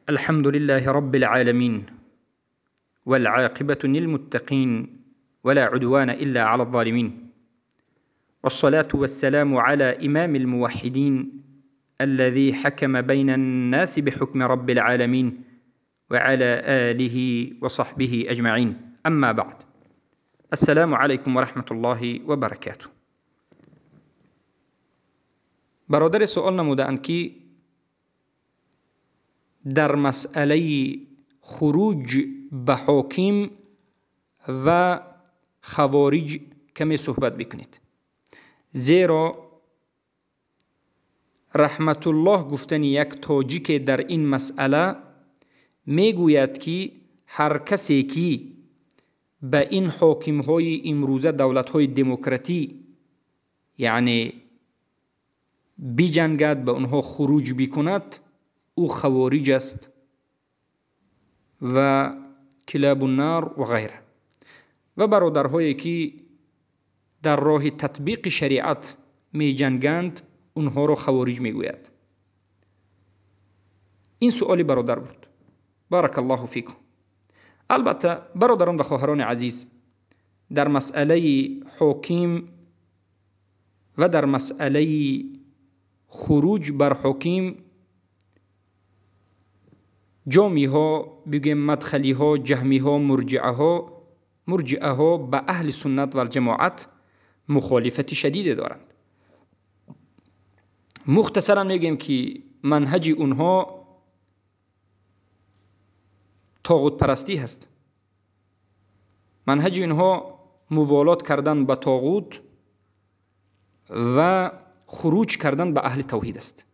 الحمد لله رب العالمين والعاقبة للمتقين ولا عدوان إلا على الظالمين، والصلاة والسلام على إمام الموحدين الذي حكم بين الناس بحكم رب العالمين وعلى آله وصحبه أجمعين. أما بعد، السلام عليكم ورحمة الله وبركاته. برادر سؤال نمودند که در مسئله خروج به حاکم و خوارج کمی صحبت بکنید، زیرا رحمت الله گفتن یک تاجیک در این مسئله میگوید که هر کسی که به این حاکم های امروزه دولت های دموکراتی یعنی بجنگد، به اونها خروج بکند، او خوارج است و کلاب النار و غیره. و برادرهایی که در راه تطبیق شریعت می جنگند اونها رو خوارج می گوید. این سؤال برادر بود. بارک الله فیکم. البته برادران و خواهران عزیز، در مسئله حاکم و در مسئله خروج بر حاکم جامی ها بگیم مدخلی ها، جهمی ها، مرجعه ها به اهل سنت و الجماعت مخالفت شدید دارند. مختصرا میگیم که منهج اونها طاغوت پرستی هست. منهج اونها موالات کردن به طاغوت و خروج کردن به اهل توحید است.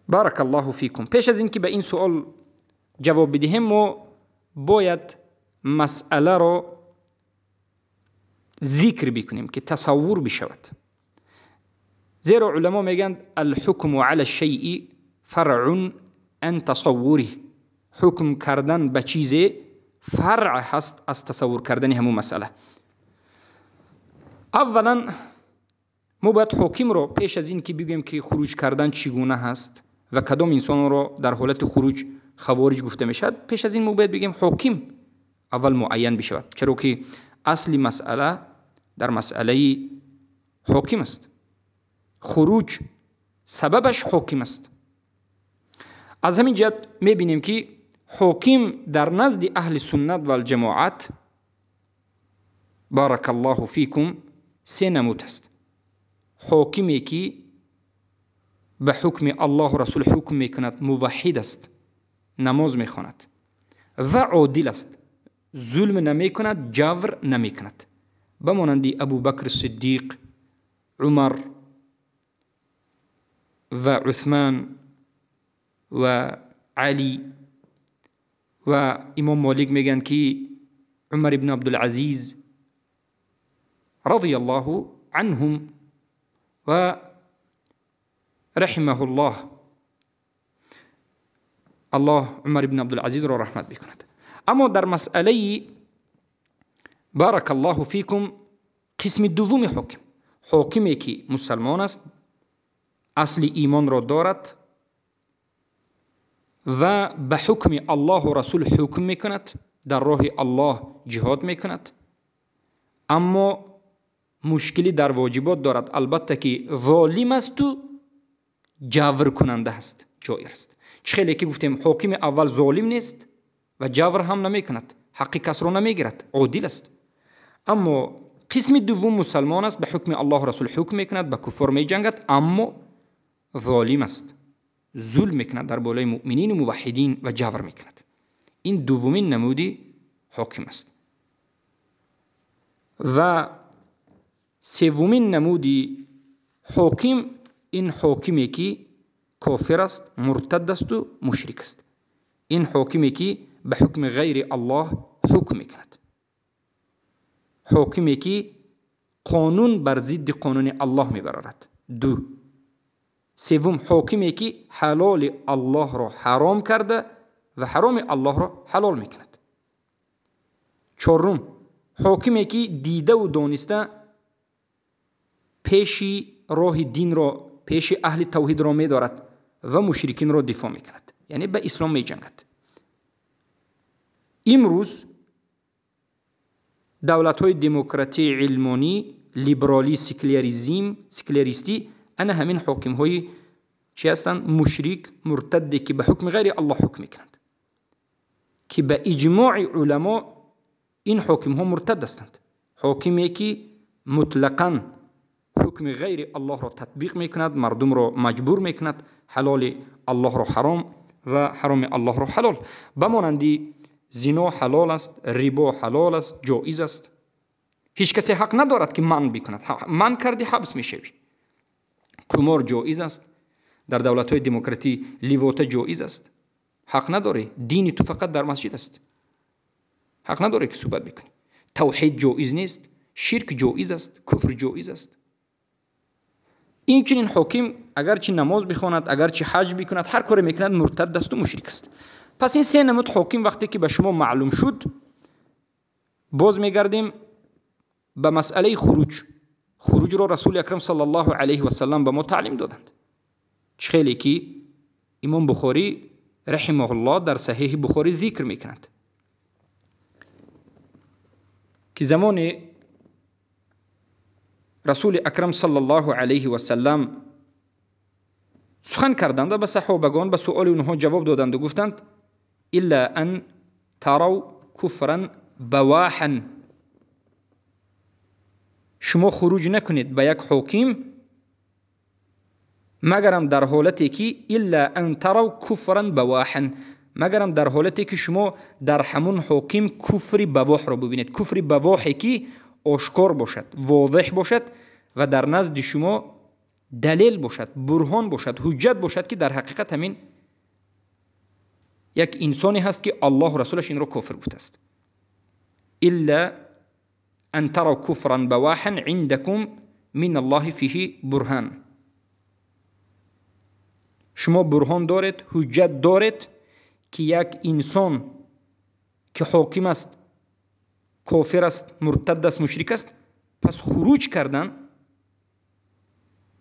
بارک الله فیکم. پیش از اینکه به این سوال جواب بدهیم ما باید مسئله را ذکر بکنیم که تصور بشود، زیرا علما میگن الحکم علی الشیء فرع عن تصوره. حکم کردن به چیز فرع هست از تصور کردن همون مسئله. اولا ما باید حاکم را پیش از این که بگیم که خروج کردن چگونه هست و کدام انسان را در حالت خروج خوارج گفته میشد، پیش از این ما باید بگیم حاکم اول معین بشود، چرا که اصلی مسئله در مسئله حاکم است. خروج سببش حاکم است. از همین جهت میبینیم که حاکم در نزد اهل سنت و الجماعت بارک الله فیکم سه نمود است. حاکمی که به حکم الله و رسول حکم میکند، موحد است، نماز میخواند و عادل است، ظلم نمیکند، جور نمیکند، بمانند ابوبکر صدیق، عمر و عثمان و علی. و امام مالک میگن که عمر ابن عبدالعزیز رضی الله عنهم و رحمه الله عمر ابن عبدالعزیز را رحمت بکند. اما در مسئله بارک الله فیکم قسم دوم حاکمی که مسلمان است، اصل ایمان را دارد و به حکم الله و رسول حکم میکند، در راه الله جهاد میکند، اما مشکلی در واجبات دارد، البته که ظالم است و جور کننده است، جائر است. خیلی که گفتیم حاکم اول ظالم نیست و جور هم نمیکند، حق کس را نمیگیرد، عادل است. اما قسم دوم مسلمان است، به حکم الله و رسول حکم میکند، به کفار میجنگد، اما ظالم است، ظلم میکند در بالای مؤمنین و موحدین و جور میکند. این دومین نمودی حاکم است. و سومین نمودی حاکم این حاکمی که کافر است، مرتد است و مشرک است. این حاکمی که به حکم غیر الله حکم میکند، حاکمی که قانون بر ضد قانون الله میبرد. دو. سوم حاکمی که حلال الله را حرام کرده و حرام الله را حلال میکند. چهارم حاکمی که دیده و دانسته پیش راه دین را، پیش اهل توحید را می دارد و مشرکین را دفاع میکند، یعنی به اسلام میجنگد. امروز دولت های دموکراتی علمانی، لیبرالی، سکولاریستی، انا همین حاکم های چی هستند؟ مشرک، مرتدی که به حکم غیر الله حکم میکنند، که به اجماع علما این حاکم ها مرتد هستند. حاکمی که مطلقاً حکم غیر الله را تطبیق میکند، مردم را مجبور میکند حلال الله را حرام و حرام الله را حلال. بمانندی زنا حلال است، ربا حلال است، جایز است. هیچ کسی حق ندارد که منع بکند. منع کردی حبس میشوی. قمار جایز است. در دولت‌های دموکراتی لیواطه جایز است. حق نداری. دین تو فقط در مسجد است. حق نداری که صحبت بکنی. توحید جایز نیست. شرک جایز است. کفر جایز است. این چنین حاکم اگر چه نماز بخواند، اگر چه حج بکند، هر کاری میکند، مرتد است و مشرک است. پس این سه نمود حاکم وقتی که به شما معلوم شد، باز میگردیم به مسئله خروج را رسول اکرم صلی الله علیه و سلم به ما تعلیم دادند. خیلی که امام بخاری رحمه الله در صحیح بخاری ذکر میکنند که زمان رسول اکرم صلی الله علیه و سلم سخن کردند و به صحابگان به سؤال اونها جواب دادند و گفتند الا ان تروا کفرا بواحا، شما خروج نکنید به یک حاکم مگرم در حالتی که الا ان تروا کفرا بواحا، مگرم در حالتی که شما در همون حاکم کفر بواح را ببینید. کفر بواحی که آشکار باشد، واضح باشد و در نزد شما دلیل باشد، برهان باشد، حجت باشد که در حقیقت همین یک انسانی هست که الله و رسولش این را کافر بوده است. الا ان تروا کفرا بواحا عندكم من الله فیه برهان، شما برهان دارید، حجت دارید که یک انسان که حاکم است، کافر است، مرتد است، مشرک است، پس خروج کردن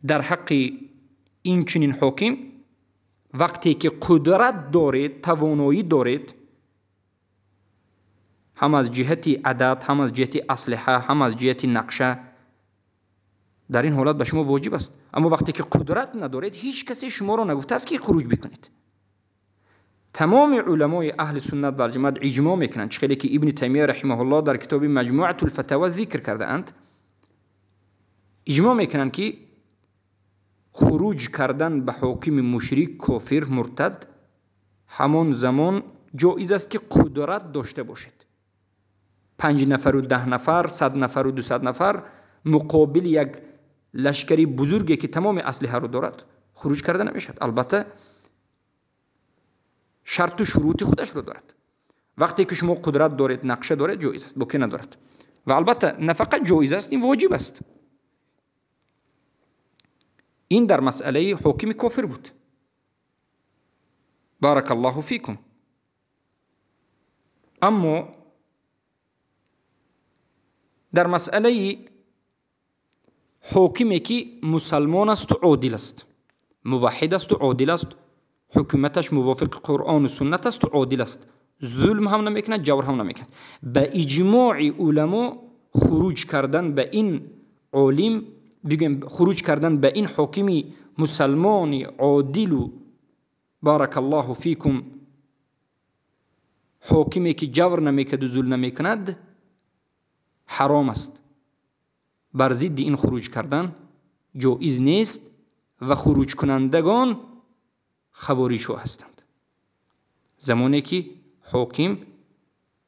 در حق این چنین حاکم وقتی که قدرت دارید، توانایی دارید، هم از جهت عدد، هم از جهت اسلحه، هم از جهت نقشه، در این حالت به شما واجب است. اما وقتی که قدرت ندارید، هیچ کسی شما را نگفته است که خروج بکنید. تمام علمای اهل سنت و جماعت اجماع میکنند، چخیلی که ابن تیمیه رحمه الله در کتاب مجموعه الفتاوا ذکر کرده اند، اجماع میکنند که خروج کردن به حاکم مشرک، کافر، مرتد همان زمان جایز است که قدرت داشته باشید. 5 نفر و 10 نفر، 100 نفر و 200 نفر مقابل یک لشکری بزرگی که تمام اسلحه رو دارد خروج کرده نمیشد. البته شرط و شروط خودش رو دارد. وقتی که شما قدرت دارید، نقشه دارید، جایز است. بکی ندارد. و البته نه فقط جایز است، این واجب است. این در مسئله حاکم کافر بود. بارک الله فیکم. اما در مسئله حاکمی که مسلمان است و عادل است، موحد است و عادل است، حکومتش موافق قرآن و سنت است و عادل است، ظلم هم نمیکند، جور هم نمیکند، به اجماع علما خروج کردن به این عالم، بگیم خروج کردن به این حاکمی مسلمان عادل و بارک الله فیکم، حاکمی که جور نمیکند و ظلم نمیکند، حرام است. بر ضد این خروج کردن جایز نیست و خروج کنندگان خوارج هستند. زمانی که حاکم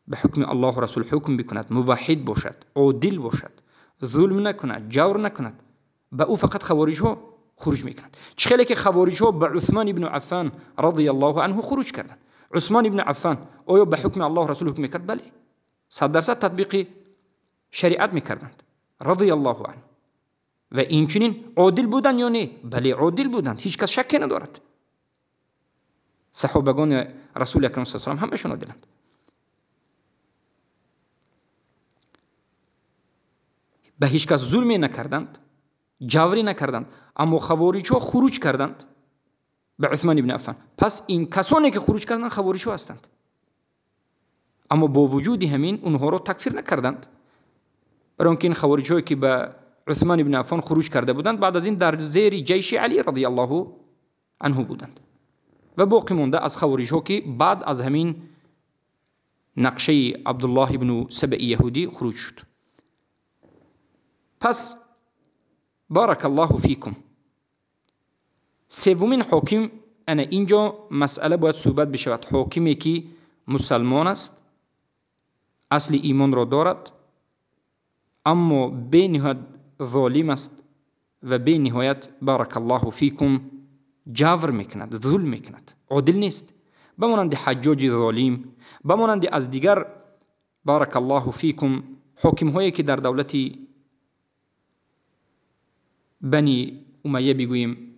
به حکم الله و رسول حکم بکند، موحد باشد، عادل باشد، ظلم نکند، جور نکند، به او فقط خوارج ها خروج میکنند. چخیلی که خوارج ها به عثمان ابن عفان رضی الله عنه خروج کردند. عثمان ابن عفان آیا به حکم الله و رسول حکم میکرد؟ بله، 100% تطبیق شریعت میکردند رضی الله عنه. و این چنین عادل بودند یا نه؟ بله عادل بودند، هیچ کس شک ندارد. صحابگان رسول اکرم صلی الله علیه و آله همشون عادلند. به هیچ کس ظلمی نکردند، جوری نکردند. اما خوارج ها خروج کردند به عثمان ابن عفان. پس این کسانی که خروج کردند خواریج ها هستند، اما با وجود همین اونها رو تکفیر نکردند، برای اینکه این خواریج هایی که به عثمان ابن عفان خروج کرده بودند بعد از این در زیر جیش علی رضی الله عنه بودند و باقی مونده از خواریج ها که بعد از همین نقشه عبدالله ابن سبع یهودی خروج شد. پس بارک الله فیکم. سومین حاکم، انا اینجا مسئله باید صحبت بشود، حاکمی که مسلمان است، اصل ایمان را دارد، اما به نهایت ظالم است و به نهایت بارک الله فیکم جور میکند، ظلم میکند، عادل نیست، بمانند حجاج ظالم، بمانند از دیگر بارک الله فیکم حاکم هایی که در دولت بنی امیه بگوییم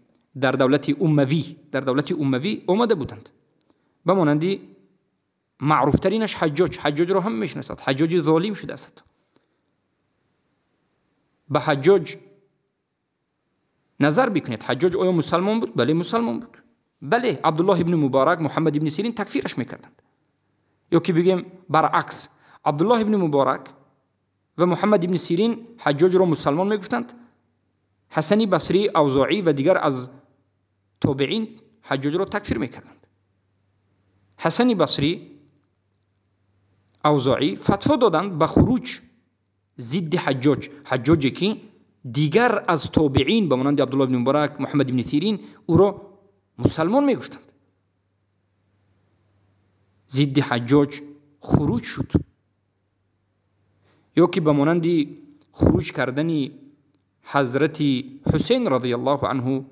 در دولت اموی آمده بودند، بمانند معروف ترینش حجاج را هم میشناسد، حجاج ظالم شده است. به حجاج نظر بکنید، حجاج آیا مسلمان بود؟ بله مسلمان بود. بله عبدالله ابن مبارک، محمد ابن سیرین تکفیرش میکردند. یا که بگیم برعکس، عبدالله ابن مبارک و محمد ابن سیرین حجاج را مسلمان میگفتند، حسن بصری، اوزاعی و دیگر از تابعین حجاج را تکفیر میکردند. حسن بصری، اوزاعی فتوا دادند به خروج ضد حجاجی که دیگر از تابعین به مانند عبدالله ابن مبارک، محمد ابن سیرین او را مسلمان میگفتند. ضد حجاج خروج شد. یا که به مانند خروج کردن حضرت حسین رضی الله عنه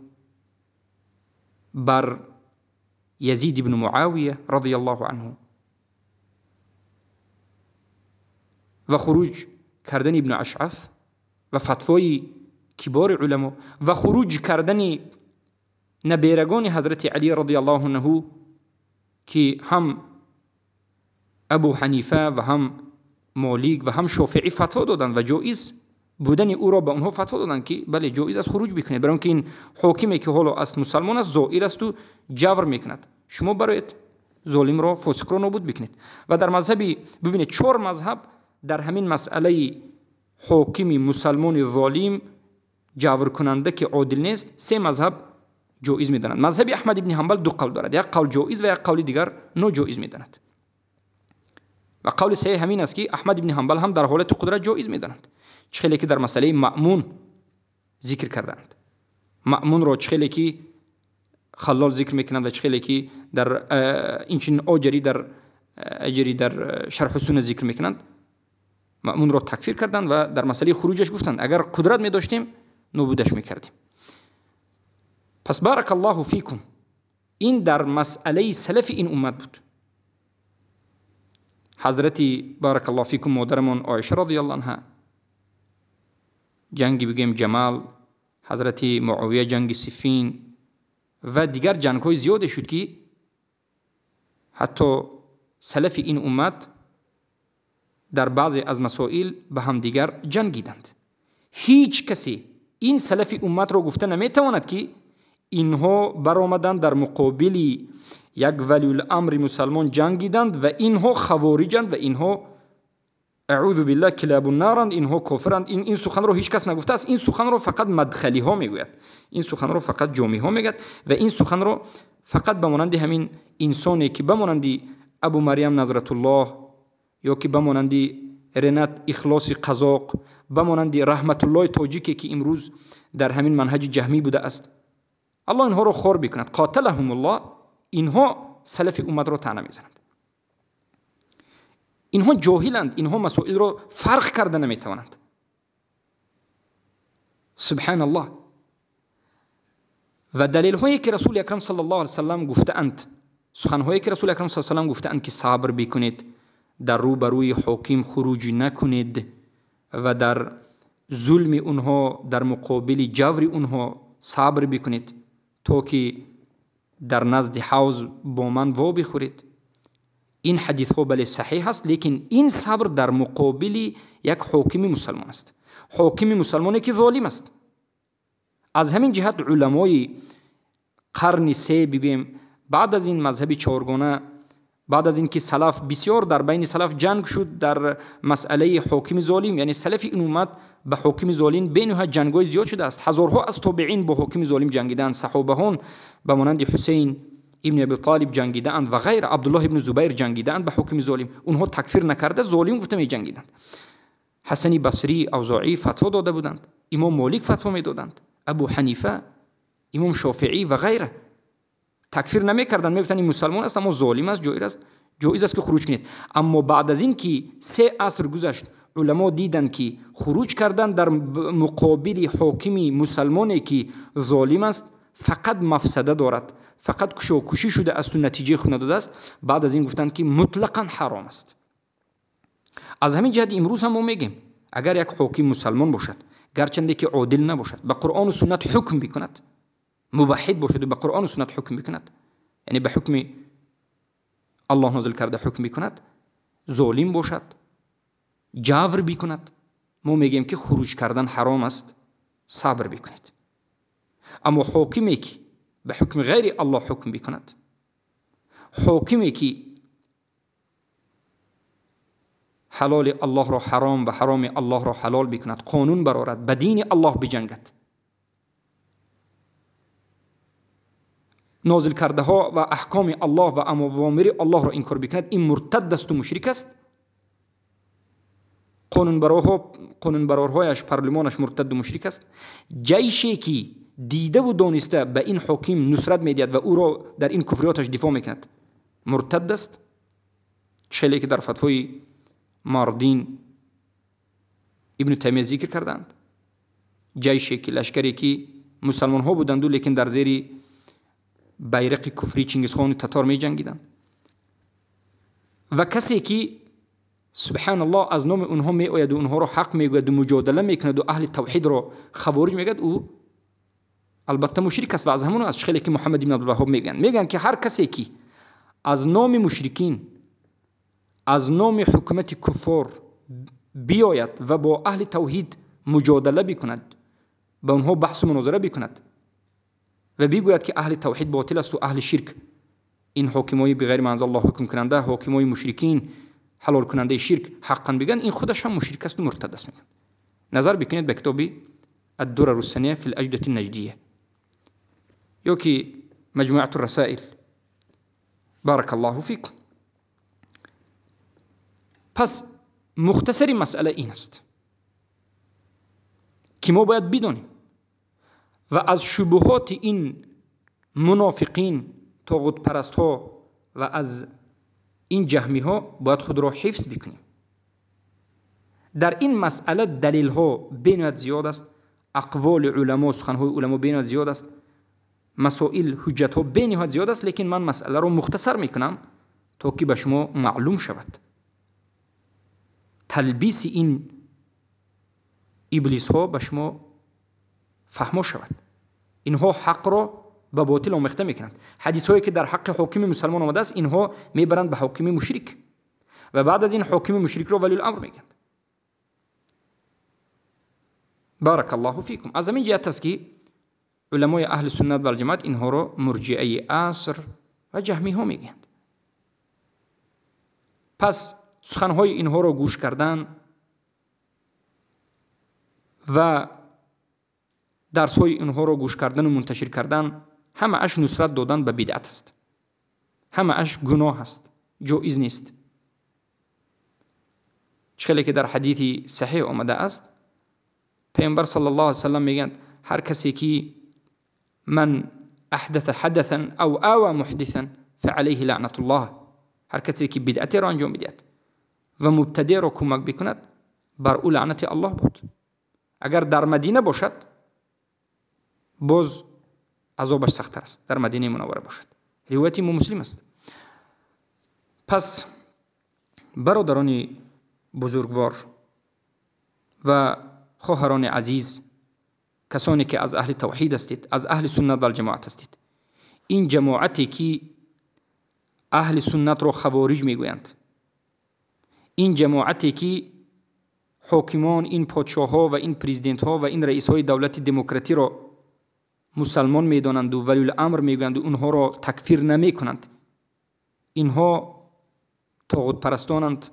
بر یزید ابن معاویه رضی الله عنه و خروج کردن ابن اشعث و فتوای کبار علما و خروج کردن نبیرگان حضرت علی رضی الله عنه که هم ابو حنیفه و هم مالک و هم شافعی فتوا دادند و جایز بودن او را به اونها فتوا دادند که بله جایز است خروج بکنید، برای اینکه این حاکمی که حالا است مسلمان است، زائر است و جور میکند، شما برایت ظالم را، فاسق را نابود بکنید. و در مذهبی ببینید 4 مذهب در همین مسئله حاکمی مسلمان ظالم جور کننده که عادل نیست 3 مذهب جایز میدانند. مذهب احمد ابن حنبل 2 قول دارد، یک قول جایز و یک قول دیگر ناجایز میداند. و قول صحیح همین است که احمد ابن حنبل هم در حالت قدرت جایز میدانند. چخیلی که در مسئله مأمون ذکر کردند، مأمون را چخیلی که خلال ذکر میکنند و چخیلی که در اینچین اجری در شرح السنه ذکر میکنند، مأمون را تکفیر کردند و در مسئله خروجش گفتند اگر قدرت می داشتیم نابودش میکردیم. پس بارک الله فیکم، این در مسئله سلف این امت بود. حضرت بارک الله فیکم مادرمان عایشه رضی الله عنها جنگی بگیم جمل، حضرت معاویه جنگ صفین و دیگر جنگ های زیاده شد که حتی سلف این امت در بعضی از مسائل به هم دیگر جنگیدند. هیچ کسی این سلف امت را گفته نمیتواند که اینها برآمدند در مقابل یک ولی الامر مسلمان جنگیدند و اینها خوارجند و اینها اعوذ بالله کلاب النارند، اینها کافرند. این سخن رو هیچ کس نگفته است. این سخن رو فقط مدخلی ها میگوید، این سخن رو فقط جامی ها میگوید و این سخن رو فقط بمانند همین انسانی که بمانند ابو مریم نظرت الله یا که بمانند رنت اخلاص قزاق، بمانند رحمت الله تاجیکی که امروز در همین منهج جهمی بوده است، الله اینها رو خور بکند، قاتلهم الله. اینها سلف امت رو طعنه میزنند. اینها جاهلند، اینها مسائل رو فرق کرده نمیتوانند. سبحان الله. و دلیل هایی که رسول اکرم صلی الله علیه وسلم گفته اند، سخن هایی که رسول اکرم صلی الله علیه وسلم گفته اند که صبر بکنید، در روبروی حاکم خروج نکنید و در ظلم اونها، در مقابل جور اونها صبر بکنید تا که در نزد حوض با من وا بخورید. این حدیث ها بله صحیح است، لیکن این صبر در مقابل یک حاکم مسلمان است، حاکم مسلمانی که ظالم است. از همین جهت علمای قرن 3 بگویم بعد از این مذهب چهارگانه، بعد از اینکه سلف بسیار در بین سلف جنگ شد در مسئله حاکم ظالم، یعنی سلف این امت به حاکم ظالم بینها جنگای زیاد شده است. هزارها از تابعین با حاکم ظالم جنگیدند. صحابهان به مانند حسین ابن ابی طالب جنگیدند و غیر، عبدالله ابن زبیر جنگیدند به حاکم ظالم. اونها تکفیر نکرده، ظالم گفته می جنگیدند. حسن بصری، اوزاعی فتوا داده بودند، امام مالک فتوا می دادند، ابو حنیفه، امام شافعی و غیره. تکفیر نمیکردند، میگفتند این مسلمان است اما ظالم است، جایز است که خروج کنید. اما بعد از این که 3 عصر گذشت، علما دیدند که خروج کردن در مقابل حاکم مسلمانی که ظالم است فقط مفسده دارد، فقط کشی شده است و نتیجه خود نداده است. بعد از این گفتند که مطلقاً حرام است. از همین جهت امروز هم ما میگیم اگر یک حاکم مسلمان باشد، گرچنده که عادل نباشد، به قرآن و سنت حکم بکند، موحد باشد و به قرآن و سنت حکم بکند، یعنی به حکم الله نازل کرده حکم بکند، ظالم باشد، جور بکند، ما میگیم که خروج کردن حرام است، صبر بکنید. اما حاکمی که به حکم غیر الله حکم بکند، حاکمی که حلال الله را حرام و حرام الله را حلال بکند، قانون برآورد، به دین الله بجنگد، نازل کرده ها و احکام الله و اوامر الله را انکار بکند، این مرتد است و مشرک است. قانونبرارهایش، پارلمانش مرتد و مشرک است. جیشی که دیده و دانسته به این حاکم نصرت میدهد و او را در این کفریاتش دفاع میکند، مرتد است. چلی که در فتوای ماردین ابن تیمیه ذکر کردند، جیشی که لشکری که مسلمان ها بودند لیکن در زیر بیرق کفری چنگیزخان تتار می جنگیدند. و کسی که سبحان الله از نام اونها می آید و اونها را حق می گوید و مجادله می کند و اهل توحید را خوارج می گوید، او البته مشرک است. و از همون از خیلی که محمد بن عبدالوهاب میگن که هر کسی که از نام مشرکین، از نام حکومت کفار بیاید و با اهل توحید مجادله بکند، با اونها بحث و مناظره بکند و بگوید که اهل توحید باطل است و اهل شرک، این حاکمای بغیر من الله حکم کننده، حاکمای مشرکین، حلال کننده شرک حقا بگن، این خودش هم مشرک است و مرتد است. میگن نظر بکنید به کتاب الدرر السنیه فی الاجدة النجدیه یا که مجموعه الرسائل. بارک الله فیکم. پس مختصری مسئله این است که ما باید بدانیم و از شبهات این منافقین، طاغوت پرست ها و از این جهمی ها باید خود را حفظ بکنیم. در این مسئله دلیل ها بینایت زیاد است، اقوال علما، سخن های علما بینایت زیاد است، مسائل حجت ها بینایت زیاد است، لیکن من مسئله را مختصر میکنم تا که به شما معلوم شود. تلبیس این ابلیس ها به شما فهمو شود. اینها حق را به باطل آمیخته میکنند. حدیث هایی که در حق حاکم مسلمان آمده است، اینها میبرند به حاکم مشرک و بعد از این حاکم مشرک را ولی الامر میگند. بارک الله فیکم. از همین جهت است که علمای اهل سنت و الجماعت اینها را مرجعه عصر و جهمی ها میگند. پس سخنهای اینها را گوش کردن و درسهای اینها را گوش کردن و منتشر کردن، همه اش نصرت دادن به بدعت است، همه اش گناه است، جایز نیست. چخیلی که در حدیثی صحیح آمده است، پیامبر صلی الله علیه وسلم میگند هر کسی که من احدث حدثا او آوى محدثا فعليه لعنت الله، هر کسی که بدعتی را انجام میدهد و مبتدع را کمک بکند بر او لعنت الله بود. اگر در مدینه باشد باز عذابش سخت‌تر است، در مدینه منوره باشد. روایت مسلم است. پس برادران بزرگوار و خواهران عزیز، کسانی که از اهل توحید هستید، از اهل سنت و الجماعت هستید، این جماعتی که اهل سنت را خوارج میگویند، این جماعتی که حاکمان، این پادشاه ها و این پریزیدنت ها و این رئیس های دولت دموکراتی را مسلمان میدانند و ولی الامر میگویند و اونها را تکفیر نمی کنند. اینها طاغوت پرستانند،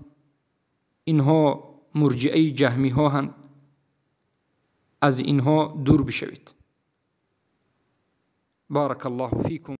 اینها مرجعه جهمی ها هستند. از اینها دور بشوید. بارک الله فیکم.